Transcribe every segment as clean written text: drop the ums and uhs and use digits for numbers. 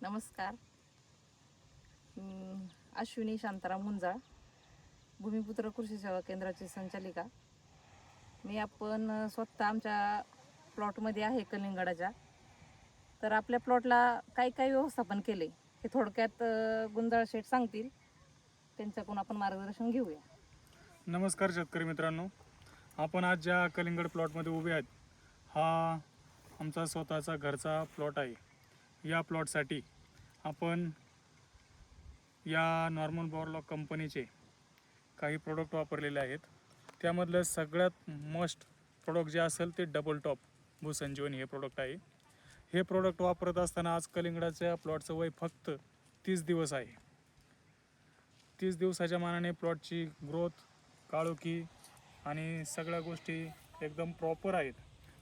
नमस्कार. अश्विनी शांताराम मुंजाळ, भूमिपुत्र कृषी सेवा केंद्राची संचालिका. मी आपण स्वतः आमच्या प्लॉटमध्ये आहे कलिंगडाच्या. तर आपल्या प्लॉटला काय काय व्यवस्थापन केले हे थोडक्यात गुंजाळ शेठ सांगतील. त्यांच्याकडून आपण मार्गदर्शन घेऊया. नमस्कार शेतकरी मित्रांनो, आपण आज ज्या कलिंगड प्लॉटमध्ये उभे आहेत हा आमचा स्वतःचा घरचा प्लॉट आहे. या प्लॉटसाठी आपण या नॉर्मल बोरलॉग कंपनीचे काही प्रोडक्ट वापरलेले आहेत. त्यामधलं सगळ्यात मस्ट प्रोडक्ट जे असेल ते डबल टॉप भूसंजीवनी हे प्रोडक्ट आहे. हे प्रोडक्ट वापरत असताना आज कलिंगडाच्या प्लॉटचं वय फक्त 30 दिवस आहे. 30 दिवसाच्या मानाने प्लॉटची ग्रोथ, काळोखी आणि सगळ्या गोष्टी एकदम प्रॉपर आहेत.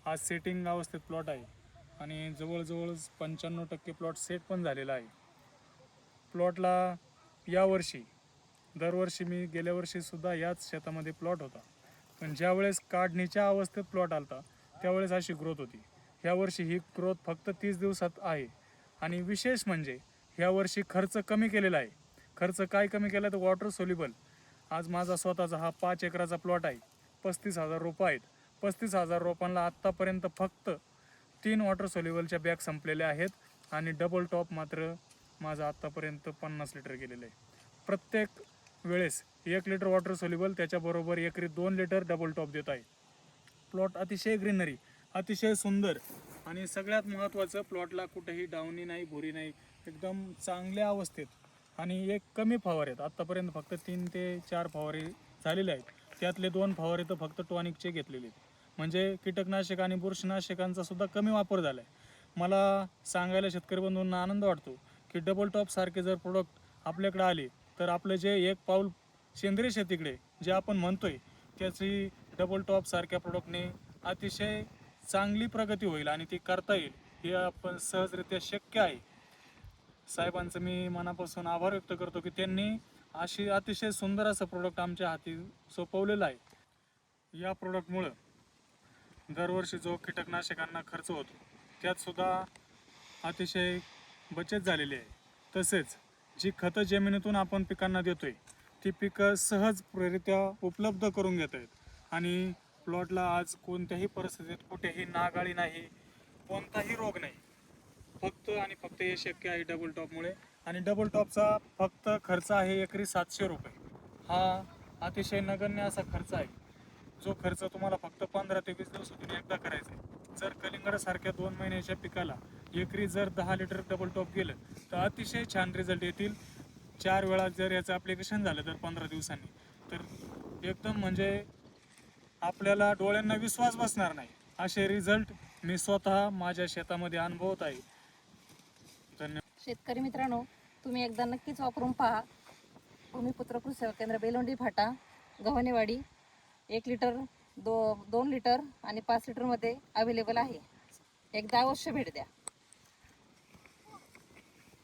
आज सेटिंग अवस्थेत प्लॉट आहे आणि जवळजवळ 95% प्लॉट सेट पण झालेला आहे. प्लॉटला यावर्षी, दरवर्षी मी गेल्या वर्षीसुद्धा याच शेतामध्ये प्लॉट होता, पण ज्यावेळेस काढणीच्या अवस्थेत प्लॉट आलता त्यावेळेस अशी ग्रोथ होती. ह्यावर्षी ही ग्रोथ फक्त 30 दिवसात आहे. आणि विशेष म्हणजे ह्यावर्षी खर्च कमी केलेला आहे. खर्च काय कमी केला तर वॉटर सोल्युबल. आज माझा स्वतःचा हा 5 एकराचा प्लॉट आहे. 35,000 रोपं आहेत. 35,000 रोपांना आत्तापर्यंत फक्त 3 वॉटर सोल्युबलच्या बॅग संपलेल्या आहेत आणि डबल टॉप मात्र माझं आत्तापर्यंत 50 लिटर गेलेलं आहे. प्रत्येक वेळेस 1 लिटर वॉटर सोल्युबल, त्याच्याबरोबर एकरी 2 लिटर डबल टॉप देत आहे. प्लॉट अतिशय ग्रीनरी, अतिशय सुंदर आणि सगळ्यात महत्त्वाचं प्लॉटला कुठेही डावणी नाही, भुरी नाही, एकदम चांगल्या अवस्थेत. आणि एक कमी फवारे आहेत. आत्तापर्यंत फक्त 3 ते 4 फवारे झालेले आहेत. त्यातले 2 फवारे तर फक्त टॉनिकचे घेतलेले आहेत. म्हणजे कीटकनाशक आणि बुरशीनाशकांचा सुद्धा कमी वापर झाला आहे. मला सांगायला शेतकरी बंधूंना आनंद वाटतो की डबल टॉप सारखे जर प्रोडक्ट आपल्याकडे आले तर आपलं जे एक पाऊल सेंद्रिय शेतीकडे जे आपण म्हणतोय त्याची डबल टॉप सारख्या प्रोडक्टने अतिशय चांगली प्रगती होईल आणि ती करता येईल. हे आपण सहजरित्या शक्य आहे. साहेबांचं मी मनापासून आभार व्यक्त करतो की त्यांनी अशी अतिशय सुंदर असं प्रोडक्ट आमच्या हाती सोपवलेलं आहे. या प्रोडक्टमुळं दरवर्षी जो कीटकनाशकांना खर्च होतो त्यातसुद्धा अतिशय बचत झालेली आहे. तसेच जी खतं जमिनीतून आपण पिकांना देतोय ती पिकं सहजरित्या उपलब्ध करून घेत आहेत. आणि प्लॉटला आज कोणत्याही परिस्थितीत कुठेही नागाळी नाही, कोणताही रोग नाही. फक्त आणि फक्त हे शक्य आहे डबल टॉपमुळे. आणि डबल टॉपचा फक्त खर्च आहे एकरी 700 रुपये. हा अतिशय नगण्य असा खर्च आहे, जो खर्च तुम्हाला फक्त 15 ते 20 दिवसातून एकदा करायचा आहे. जर कलिंगडासारख्या 2 महिन्याच्या पिकाला एकरी जर 10 लिटर डबल टॉप गेलं तर अतिशय छान रिझल्ट येतील. 4 वेळा जर याचं ॲप्लिकेशन झालं तर 15 दिवसांनी तर एकदम म्हणजे आपल्याला डोळ्यांना विश्वास बसणार नाही असे रिझल्ट मी स्वतः माझ्या शेतामध्ये अनुभवत आहे. धन्यवाद. शेतकरी मित्रांनो, तुम्ही एकदा नक्कीच वापरून पहा. भूमिपुत्र कृषी सेवा केंद्र, बेलोंडी फाटा, गव्हाणेवाडी. 1 लिटर, 2 लिटर आणि 5 लिटरमध्ये अवेलेबल आहे. एकदा अवश्य भेट द्या.